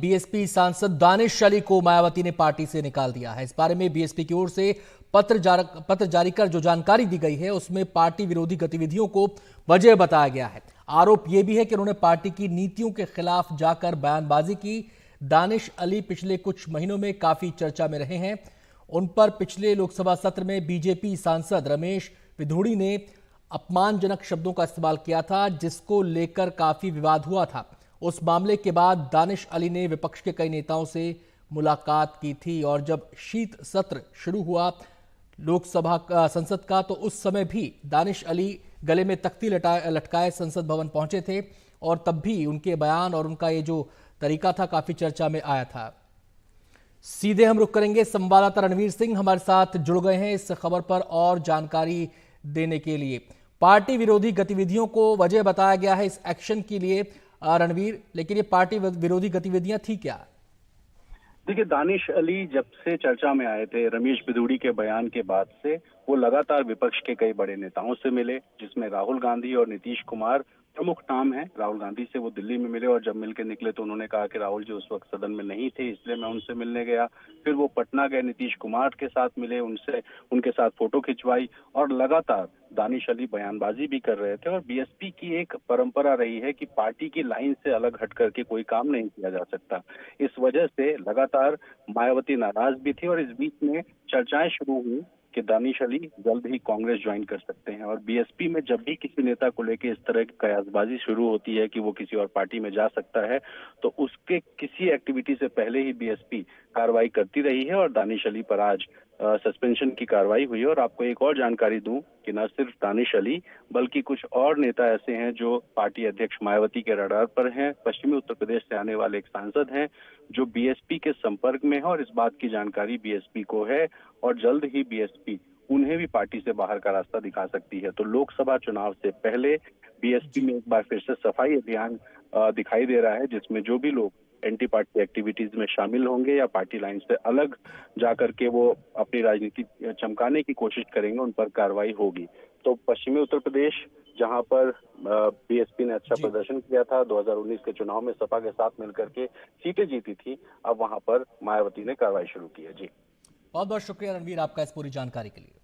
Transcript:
BSP सांसद दानिश अली को मायावती ने पार्टी से निकाल दिया है। इस बारे में बीएसपी की ओर से पत्र जारी कर जो जानकारी दी गई है उसमें पार्टी विरोधी गतिविधियों को वजह बताया गया है। आरोप यह भी है कि उन्होंने पार्टी की नीतियों के खिलाफ जाकर बयानबाजी की। दानिश अली पिछले कुछ महीनों में काफी चर्चा में रहे हैं। उन पर पिछले लोकसभा सत्र में बीजेपी सांसद रमेश विधुड़ी ने अपमानजनक शब्दों का इस्तेमाल किया था, जिसको लेकर काफी विवाद हुआ था। उस मामले के बाद दानिश अली ने विपक्ष के कई नेताओं से मुलाकात की थी और जब शीत सत्र शुरू हुआ लोकसभा संसद का, तो उस समय भी दानिश अली गले में तख्ती लटकाए संसद भवन पहुंचे थे और तब भी उनके बयान और उनका ये जो तरीका था काफी चर्चा में आया था। सीधे हम रुख करेंगे, संवाददाता रणवीर सिंह हमारे साथ जुड़ गए हैं इस खबर पर और जानकारी देने के लिए। पार्टी विरोधी गतिविधियों को वजह बताया गया है इस एक्शन के लिए रणवीर, लेकिन ये पार्टी विरोधी गतिविधियां थी क्या? देखिए, दानिश अली जब से चर्चा में आए थे रमेश बिधूड़ी के बयान के बाद से, वो लगातार विपक्ष के कई बड़े नेताओं से मिले, जिसमें राहुल गांधी और नीतीश कुमार प्रमुख नाम है। राहुल गांधी से वो दिल्ली में मिले और जब मिलके निकले तो उन्होंने कहा कि राहुल जी उस वक्त सदन में नहीं थे, इसलिए मैं उनसे मिलने गया। फिर वो पटना गए, नीतीश कुमार के साथ मिले, उनके साथ फोटो खिंचवाई और लगातार दानिश अली बयानबाजी भी कर रहे थे। और बीएसपी की एक परंपरा रही है कि पार्टी की लाइन से अलग हट करके कोई काम नहीं किया जा सकता। इस वजह से लगातार मायावती नाराज भी थी और इस बीच में चर्चाएं शुरू हुई कि दानिश अली जल्द ही कांग्रेस ज्वाइन कर सकते हैं। और बीएसपी में जब भी किसी नेता को लेकर इस तरह की कयासबाजी शुरू होती है कि वो किसी और पार्टी में जा सकता है, तो उसके किसी एक्टिविटी से पहले ही बीएसपी कार्रवाई करती रही है और दानिश अली पर आज सस्पेंशन की कार्रवाई हुई है। और आपको एक और जानकारी दूं कि न सिर्फ दानिश अली बल्कि कुछ और नेता ऐसे हैं जो पार्टी अध्यक्ष मायावती के रडार पर हैं। पश्चिमी उत्तर प्रदेश से आने वाले एक सांसद हैं जो बीएसपी के संपर्क में है और इस बात की जानकारी बीएसपी को है और जल्द ही बीएसपी उन्हें भी पार्टी से बाहर का रास्ता दिखा सकती है। तो लोकसभा चुनाव से पहले बीएसपी में एक बार फिर से सफाई अभियान दिखाई दे रहा है, जिसमें जो भी लोग एंटी पार्टी एक्टिविटीज में शामिल होंगे या पार्टी लाइन से अलग जाकर के वो अपनी राजनीति चमकाने की कोशिश करेंगे, उन पर कार्रवाई होगी। तो पश्चिमी उत्तर प्रदेश जहां पर बीएसपी ने अच्छा प्रदर्शन किया था 2019 के चुनाव में, सपा के साथ मिलकर के सीटें जीती थी, अब वहां पर मायावती ने कार्रवाई शुरू की है। जी, बहुत बहुत शुक्रिया रणवीर आपका इस पूरी जानकारी के लिए।